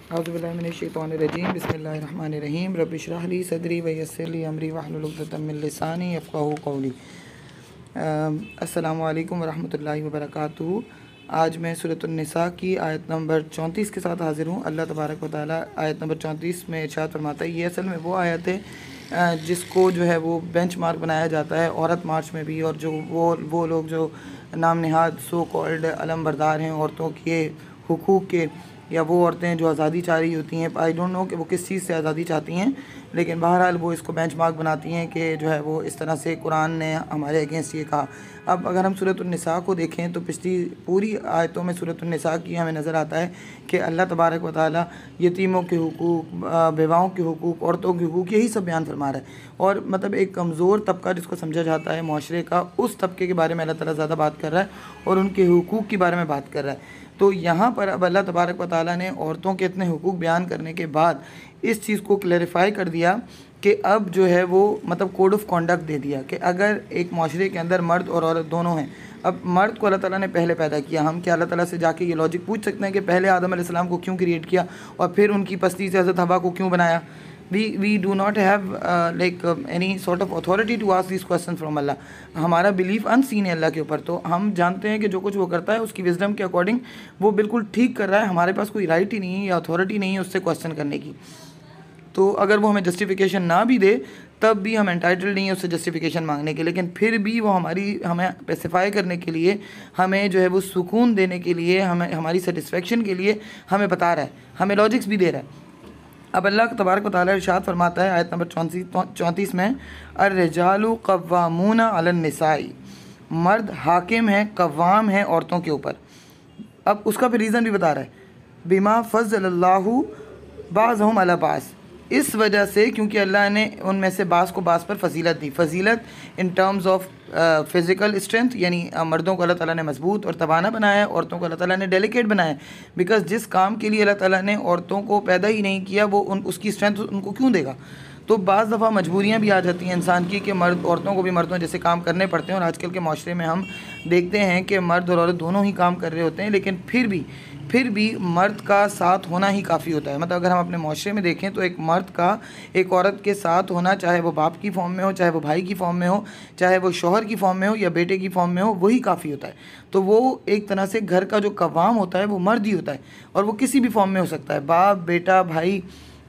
औज़ुबिल्लाहिमिनश्शैतानिर्रजीम बिस्मिल्लाहिर्रहमानिर्रहीम रब्बि इश्रह ली सदरी व यस्सिर ली अमरी वहलुल उक़दतम मिन लिसानी यफ़क़हू क़ौली। अस्सलामु अलैकुम वरहमतुल्लाहि वबरकातुहू। आज मैं सूरत निसा की आयत नंबर 34 के साथ हाज़िर हूँ। अल्लाह तबारक व तआला आयत नंबर 34 में इरशाद फरमाता है, ये असल में वो आयत है जिसको जो है वो बेंच मार्क बनाया जाता है औरत मार्च में भी, और जो वो लोग जो नाम नहाद सो कॉल्ड अलम बरदार हैं औरतों के हुकूक़ के, या वो औरतें जो आज़ादी चाह रही होती हैं, आई डोंट नो कि वो किस चीज़ से आज़ादी चाहती हैं, लेकिन बहरहाल वो इसको बेंच मार्क बनाती हैं कि जो है वो इस तरह से कुरान ने हमारे अगेंस्ट ये कहा। अब अगर हम सूरत निसा को देखें तो पिछली पूरी आयतों में सूरत निसा की हमें नज़र आता है कि अल्लाह तबारक व तआला यतीमों के हुकूक़, बेवाओं के हुकूक़, औरतों के हुकूक़, यही सब बयान फरमा रहा है। और मतलब एक कमज़ोर तबका जिसको समझा जाता है माशरे का, उस तबके के बारे में अल्लाह ताला ज़्यादा बात कर रहा है और उनके हुकूक़ के बारे में बात कर रहा है। तो यहाँ पर अब अल्लाह तबारक व तआला ने औरतों के इतने हुकूक़ बयान करने के बाद इस चीज़ को क्लैरिफाई कर दिया कि अब जो है वो मतलब कोड ऑफ कॉन्डक्ट दे दिया कि अगर एक माशरे के अंदर मर्द और औरत दोनों हैं, अब मर्द को अल्लाह ताला ने पहले पैदा किया, हम क्या अल्लाह ताला से जाके ये लॉजिक पूछ सकते हैं कि पहले आदम अलैहिस्सलाम को क्यों क्रिएट किया और फिर उनकी पस्ती से हज़रत हवा को क्यों बनाया? we do not have any sort of authority to ask these questions from Allah. हमारा बिलीफ अनसीन है अल्लाह के ऊपर, तो हम जानते हैं कि जो कुछ वो करता है उसकी विजडम के अकॉर्डिंग वो बिल्कुल ठीक कर रहा है। हमारे पास कोई राइट ही नहीं है या अथॉरिटी नहीं है उससे क्वेश्चन करने की। तो अगर वो हमें जस्टिफिकेशन ना भी दे तब भी हम एंटाइटल्ड नहीं है उससे जस्टिफिकेशन मांगने के, लेकिन फिर भी वो हमें स्पेसिफाई करने के लिए, हमें जो है वो सुकून देने के लिए, हमें हमारी सेटिस्फेक्शन के लिए हमें बता रहा है, हमें लॉजिक्स भी दे रहा है। अब अल्लाह तबारक व तआला इरशाद फरमाता है आयत नंबर 34 में, अर्रिजालु कव्वामूना अलन निसाई, मर्द हाकिम हैं, कव्वाम हैं औरतों के ऊपर। अब उसका फिर रीज़न भी बता रहा है, बिमा फज़्ज़लल्लाहु बाज़हुम अला बाज़, इस वजह से क्योंकि अल्लाह ने उनमें से बाज़ को बाज़ पर फजीलत दी। फजीलत in terms of physical strength, यानी मर्दों को अल्लाह ताला ने मजबूत और तवाना बनाया है, औरतों को अल्लाह ताला ने डेलिकेट बनाया है। बिकॉज़ जिस काम के लिए अल्लाह ताला ने औरतों को पैदा ही नहीं किया वो उसकी स्ट्रेंथ उनको क्यों देगा? तो बाज़ दफ़ा मजबूरियाँ भी आ जाती हैं इंसान की कि मर्द औरतों को भी मर्दों जैसे काम करने पड़ते हैं, और आजकल के माशरे में हम देखते हैं कि मर्द और औरत दोनों ही काम कर रहे होते हैं, लेकिन फिर भी मर्द का साथ होना ही काफ़ी होता है। मतलब अगर हम अपने माशरे में देखें तो एक मर्द का एक औरत के साथ होना, चाहे वो बाप की फॉर्म में हो, चाहे वो भाई की फॉर्म में हो, चाहे वो शौहर की फॉर्म में हो या बेटे की फॉर्म में हो, वही काफ़ी होता है। तो वो एक तरह से घर का जो कवाम होता है वो मर्द ही होता है, और वो किसी भी फॉर्म में हो सकता है, बाप, बेटा, भाई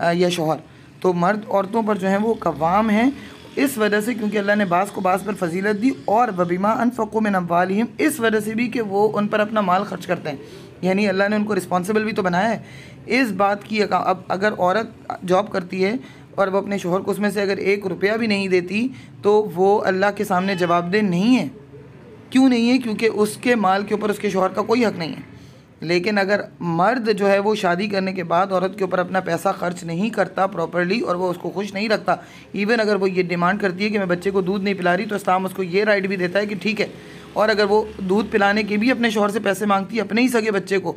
या शौहर। तो मर्द औरतों पर जो है वो कवाम हैं इस वजह से क्योंकि अल्लाह ने बाज़ को बाज़ पर फजीलत दी, और वबिमा अनफ़क़ू मिन अम्वालिहिम, इस वजह से भी कि वो उन पर अपना माल खर्च करते हैं, यानी अल्लाह ने उनको रिस्पॉन्सिबल भी तो बनाया है इस बात की। अब अगर औरत जॉब करती है और वो अपने शोहर को उसमें से अगर 1 रुपया भी नहीं देती तो वो अल्लाह के सामने जवाबदेह नहीं है। क्यों नहीं है? क्योंकि उसके माल के ऊपर उसके शोहर का कोई हक़ नहीं है। लेकिन अगर मर्द जो है वो शादी करने के बाद औरत के ऊपर अपना पैसा खर्च नहीं करता प्रॉपर्ली, और वो उसको खुश नहीं रखता, इवन अगर वो ये डिमांड करती है कि मैं बच्चे को दूध नहीं पिला रही, तो इस्लाम उसको ये राइट भी देता है कि ठीक है, और अगर वो दूध पिलाने के भी अपने शौहर से पैसे मांगती है, अपने ही सगे बच्चे को,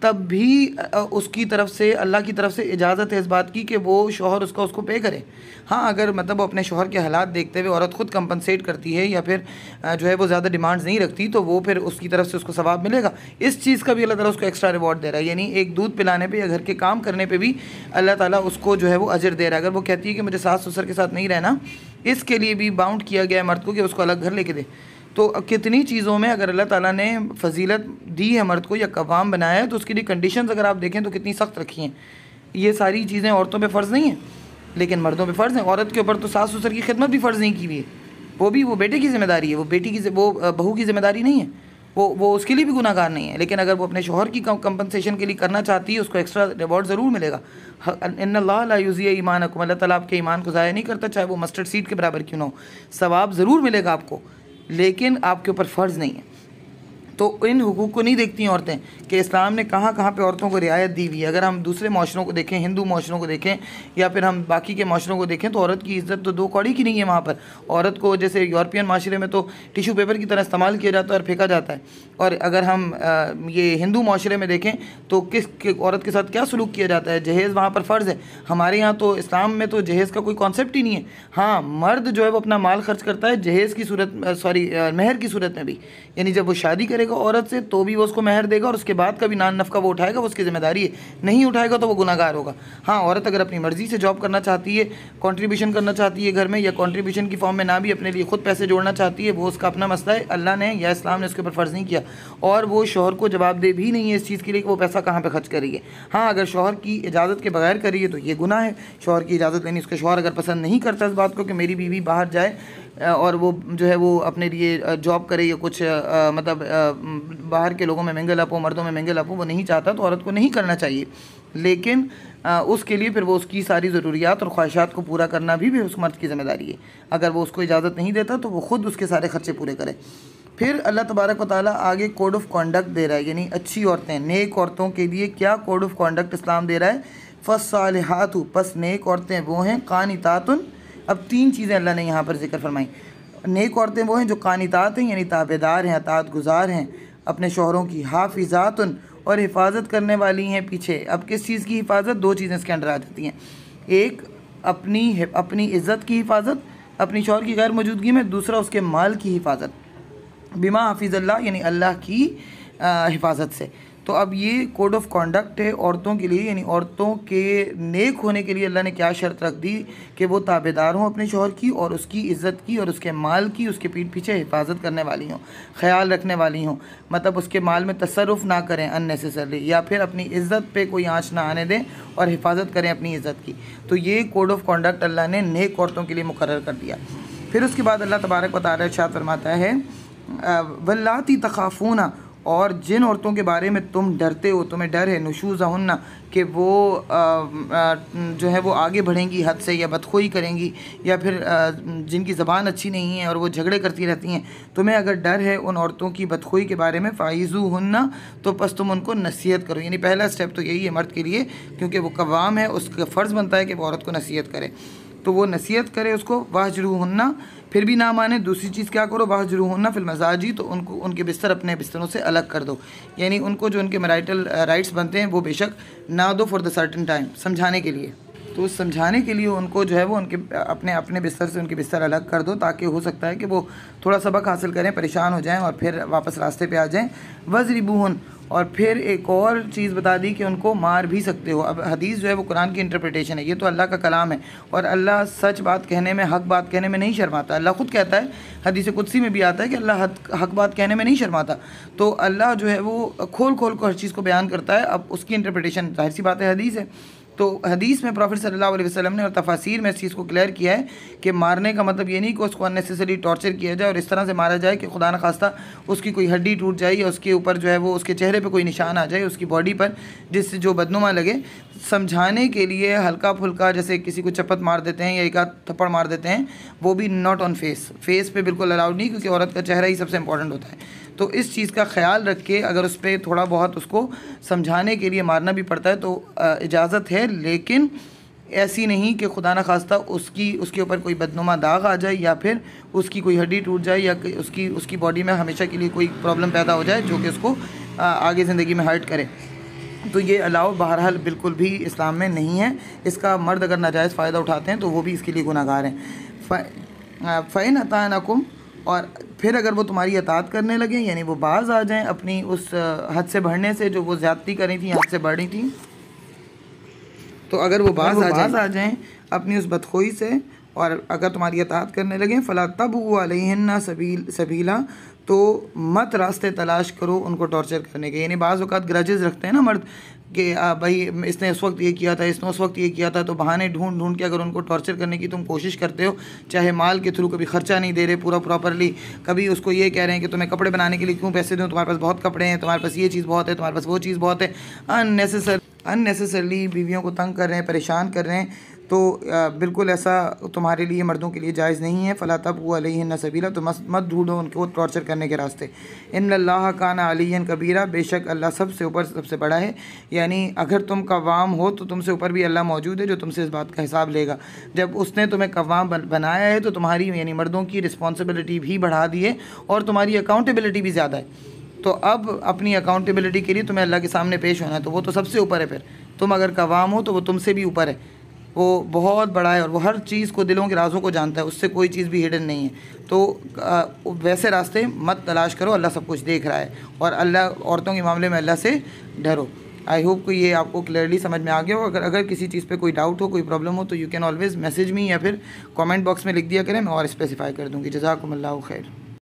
तब भी उसकी तरफ से, अल्लाह की तरफ से इजाज़त है इस बात की कि वो शौहर उसको पे करे। हाँ, अगर मतलब वो अपने शौहर के हालात देखते हुए औरत ख़ुद कंपनसेट करती है या फिर जो है वो ज़्यादा डिमांड्स नहीं रखती, तो वो फिर उसकी तरफ से उसको सवाब मिलेगा। इस चीज़ का भी अल्लाह ताला उसको एक्स्ट्रा रिवॉर्ड दे रहा है, यानी एक दूध पिलाने पे या घर के काम करने पे भी अल्लाह ताला उसको जो है वो अजर दे रहा है। अगर वो कहती है कि मुझे सास ससुर के साथ नहीं रहना, इसके लिए भी बाउंड किया गया है मर्द को कि उसको अलग घर लेके दे। तो कितनी चीज़ों में अगर अल्लाह ताला ने फजीलत दी है मर्द को या कवाम बनाया है, तो उसकी कंडीशंस अगर आप देखें तो कितनी सख्त रखी हैं। ये सारी चीज़ें औरतों पे फ़र्ज़ नहीं है, लेकिन मर्दों पे फ़र्ज़ है। औरत के ऊपर तो सास ससुर की खिदमत भी फ़र्ज़ नहीं की हुई है, वो बेटे की ज़िम्मेदारी है, वो बहू की ज़िम्मेदारी नहीं है, वो उसके लिए भी गुनाहगार नहीं है। लेकिन अगर वो अपने शौहर की कंपनसेशन के लिए करना चाहती है, उसको एक्स्ट्रा रिवॉर्ड ज़रूर मिलेगा। इन्नल्लाह ला युज़िय्यु ईमानकुम, अल्लाह ताला आपके ईमान को ज़ाया नहीं करता, चाहे वो मस्टर्ड सीड के बराबर क्यों ना हो। सवाब ज़रूर मिलेगा आपको, लेकिन आपके ऊपर फ़र्ज़ नहीं है। तो इन हुकूक़ को नहीं देखती हैं औरतें कि इस्लाम ने कहाँ कहाँ पे औरतों को रियायत दी हुई है। अगर हम दूसरे माशरों को देखें, हिंदू माशरों को देखें या फिर हम बाकी के माशरों को देखें, तो औरत की इज़्ज़त तो 2 कौड़ी की नहीं है। वहाँ पर औरत को जैसे यूरोपियन माशरे में तो टिशू पेपर की तरह इस्तेमाल किया जाता है और फेंका जाता है, और अगर हम ये हिंदू माशरे में देखें तो औरत के साथ क्या सलूक किया जाता है। जहेज़ वहाँ पर फ़र्ज़ है। हमारे यहाँ तो इस्लाम में तो जहेज़ का कोई कॉन्सेप्ट ही नहीं है। हाँ, मर्द जो है वो अपना माल खर्च करता है जहेज़ की सूरत, महर की सूरत में भी, यानी जब वो शादी करेगा करेगा औरत से तो भी वो उसको महर देगा और उसके बाद का भी नान नफ़का वो उठाएगा, वो उसकी ज़िम्मेदारी है। नहीं उठाएगा तो वो गुनाहगार होगा। हाँ, औरत अगर अपनी मर्ज़ी से जॉब करना चाहती है, कंट्रीब्यूशन करना चाहती है घर में, या कंट्रीब्यूशन की फॉर्म में ना भी अपने लिए खुद पैसे जोड़ना चाहती है, वो उसका अपना मसला है। अल्लाह ने या इस्लाम ने उसके ऊपर फ़र्ज़ नहीं किया, और वो शौहर को जवाबदेह भी नहीं है इस चीज़ के लिए कि वो पैसा कहाँ पर खर्च करी है। हाँ, अगर शौहर की इजाज़त के बगैर करी है तो ये गुनाह है। शौहर की इजाज़त लेनी, उसके शौहर अगर पसंद नहीं करता इस बात को कि मेरी बीवी बाहर जाए और वो जो है वो अपने लिए जॉब करे या कुछ मतलब बाहर के लोगों में मिंगल अप हो, मर्दों में मिंगल अप हो, वो नहीं चाहता तो औरत को नहीं करना चाहिए। लेकिन उसके लिए फिर वो उसकी सारी ज़रूरियात और ख्वाहिशात को पूरा करना भी उस मर्द की ज़िम्मेदारी है। अगर वो उसको इजाज़त नहीं देता तो वो ख़ुद उसके सारे ख़र्चे पूरे करे। फिर अल्लाह तबारक व तआला आगे कोड ऑफ़ कॉन्डक्ट दे रहा है, यानी अच्छी औरतें, नेक औरतों के लिए क्या कोड ऑफ़ कॉन्डक्ट इस्लाम दे रहा है। फ़स्सालिहातु, पस नेक औरतें वो हैं, कानितातुन। अब 3 चीज़ें अल्लाह ने यहाँ पर जिक्र फरमाई। नेक औरतें वो हैं जो कानितात हैं, यानी ताबेदार हैं, अतात गुज़ार हैं अपने शौहरों की, हाफिज़ातुन, और हिफाजत करने वाली हैं पीछे। अब किस चीज़ की हिफाजत? 2 चीज़ें इसके अंडर आ जाती हैं। एक अपनी इज़्ज़त की हिफाजत अपनी शौहर की गैर मौजूदगी में, दूसरा उसके माल की हिफाजत बिमा हाफिज़ल्लाह, यानी अल्लाह की हिफाजत से। तो अब ये कोड ऑफ़ कॉन्डक्ट है औरतों के लिए, यानी औरतों के नेक होने के लिए अल्लाह ने क्या शर्त रख दी कि वो ताबेदार हों अपने शौहर की, और उसकी इज़्ज़त की और उसके माल की, उसके पीठ पीछे हिफाजत करने वाली हों, ख्याल रखने वाली हों। मतलब उसके माल में तसर्रुफ़ ना करें अननेसेसरली, या फिर अपनी इज़्ज़त पे कोई आँच ना आने दें और हिफाजत करें अपनी इज़्ज़त की। तो ये कोड ऑफ़ कॉन्डक्ट अल्लाह ने नेक औरतों के लिए मुकर्रर कर दिया। फिर उसके बाद अल्लाह तबारक व तआला इरशाद फरमाता है, वल्लाती तखाफूना, और जिन औरतों के बारे में तुम डरते हो, तुम्हें डर है, नुशूज़हुन्ना, कि वो जो है वो आगे बढ़ेंगी हद से, या बदखोई करेंगी, या फिर जिनकी ज़बान अच्छी नहीं है और वो झगड़े करती रहती हैं, तुम्हें अगर डर है उन औरतों की बदखोई के बारे में, फ़ाइज़ूहुन्ना, तो बस तुम उनको नसीहत करो। यानी पहला स्टेप तो यही है मर्द के लिए, क्योंकि वो कवाम है, उसका फ़र्ज़ बनता है कि वो औरत को नसीहत करे। तो वो नसीहत करे उसको, वाहजुरूहुन्ना, फिर भी ना माने, दूसरी चीज़ क्या करो, वाहजुरूहुन्ना फिल मज़ाजी, तो उनको उनके बिस्तर अपने बिस्तरों से अलग कर दो। यानी उनको जो उनके मैरिटल राइट्स बनते हैं वो बेशक ना दो फॉर द सर्टेन टाइम, समझाने के लिए। तो उस समझाने के लिए उनको जो है वो उनके अपने बिस्तर से उनके बिस्तर अलग कर दो, ताकि हो सकता है कि वो थोड़ा सबक हासिल करें, परेशान हो जाएं और फिर वापस रास्ते पे आ जाएं। वज़रिबूहुन, और फिर एक और चीज़ बता दी कि उनको मार भी सकते हो। अब हदीस जो है वो कुरान की इंटरप्रिटेशन है, ये तो अल्लाह का कलाम है, और अल्लाह सच बात कहने में, हक़ बात कहने में नहीं शर्माता। अल्लाह ख़ुद कहता है, हदीस कुदसी में भी आता है कि अल्लाह हक़ बात कहने में नहीं शर्माता। तो अल्लाह जो है वो खोल खोल कर हर चीज़ को बयान करता है। अब उसकी इंटरप्रिटेशन ज़ाहिर सी बात है हदीस है। तो हदीस में प्रॉफिट सल्लल्लाहु अलैहि वसल्लम ने और तफासीर में इस चीज़ को क्लियर किया है कि मारने का मतलब ये नहीं कि उसको अननेसेसरी टॉर्चर किया जाए और इस तरह से मारा जाए कि खुदा न खास्ता उसकी कोई हड्डी टूट जाए, या उसके ऊपर जो है वो उसके चेहरे पे कोई निशान आ जाए, उसकी बॉडी पर, जिससे जो बदनुमा लगे। समझाने के लिए हल्का फुल्का, जैसे किसी को चपत मार देते हैं या एक आध थप्पड़ मार देते हैं, वो भी नॉट ऑन फेस पे बिल्कुल अलाउड नहीं, क्योंकि औरत का चेहरा ही सबसे इंपॉर्टेंट होता है। तो इस चीज़ का ख्याल रख के अगर उस पर थोड़ा बहुत उसको समझाने के लिए मारना भी पड़ता है तो इजाज़त है, लेकिन ऐसी नहीं कि खुदा न खास्ता उसके ऊपर कोई बदनुमा दाग आ जाए, या फिर उसकी कोई हड्डी टूट जाए, या उसकी बॉडी में हमेशा के लिए कोई प्रॉब्लम पैदा हो जाए जो कि उसको आगे ज़िंदगी में हर्ट करे। तो ये अलाउ बहरहाल बिल्कुल भी इस्लाम में नहीं है। इसका मर्द अगर नाजायज़ फ़ायदा उठाते हैं तो वो भी इसके लिए गुनाहगार हैं। फ़ैन अतानकुम, और फिर अगर वो तुम्हारी अतात करने लगे, यानी वो बाज़ आ जाएं अपनी उस हद से बढ़ने से जो वो ज़्यादती कर रही थी, हद से बढ़ रही थी, तो अगर वो बाज़ आ जाएं अपनी उस बदखोई से, और अगर तुम्हारी अतात करने लगें, फ़ला तबगू अलैहिन्ना सबीला, तो मत रास्ते तलाश करो उनको टॉर्चर करने के। यानी बाज़ औक़ात ग्रजेस रखते हैं ना मर्द कि भाई इसने उस वक्त ये किया था, इसने उस वक्त ये किया था, तो बहाने ढूंढ के अगर उनको टॉर्चर करने की तुम कोशिश करते हो, चाहे माल के थ्रू, कभी ख़र्चा नहीं दे रहे पूरा प्रॉपरली, कभी उसको ये कह रहे हैं कि तुम्हें कपड़े बनाने के लिए क्यों पैसे दूँ, तुम्हारे पास बहुत कपड़े हैं, तुम्हारे पास ये चीज़ बहुत है, तुम्हारे पास वो चीज़ बहुत है, अननेसेसरली बीवियों को तंग कर रहे हैं, परेशान कर रहे हैं, तो बिल्कुल ऐसा तुम्हारे लिए, मर्दों के लिए जायज़ नहीं है। फ़ला तबगू अलैहिन्ना सबीला, तो मत ढूंढो उनको टॉर्चर करने के रास्ते। इन्नल्लाह काना अलिय्यन कबीरा, बेशक अल्लाह सबसे ऊपर, सबसे बड़ा है। यानी अगर तुम कव्वाम हो तो तुमसे ऊपर भी अल्लाह मौजूद है जो तुमसे इस बात का हिसाब लेगा। जब उसने तुम्हें कव्वाम बनाया है तो तुम्हारी, यानी मर्दों की रिस्पॉन्सिबिलिटी भी बढ़ा दी है और तुम्हारी अकाउंटेबिलिटी भी ज़्यादा है। तो अब अपनी अकाउंटेबिलिटी के लिए तुम्हें अल्लाह के सामने पेश होना है, तो वो तो सबसे ऊपर है। फिर तुम अगर कवाम हो तो वो तुमसे भी ऊपर है, वो बहुत बड़ा है और वो हर चीज़ को, दिलों के राज़ों को जानता है, उससे कोई चीज़ भी हिडन नहीं है। तो वैसे रास्ते मत तलाश करो, अल्लाह सब कुछ देख रहा है। और अल्लाह, औरतों के मामले में अल्लाह से डरो। आई होप कि ये आपको क्लियरली समझ में आ गया हो। अगर किसी चीज़ पे कोई डाउट हो, कोई प्रॉब्लम हो, तो you can always message me या फिर कमेंट बॉक्स में लिख दिया करें, मैं और स्पेसिफाई कर दूँगी। जज़ाकुमुल्लाहु खैर।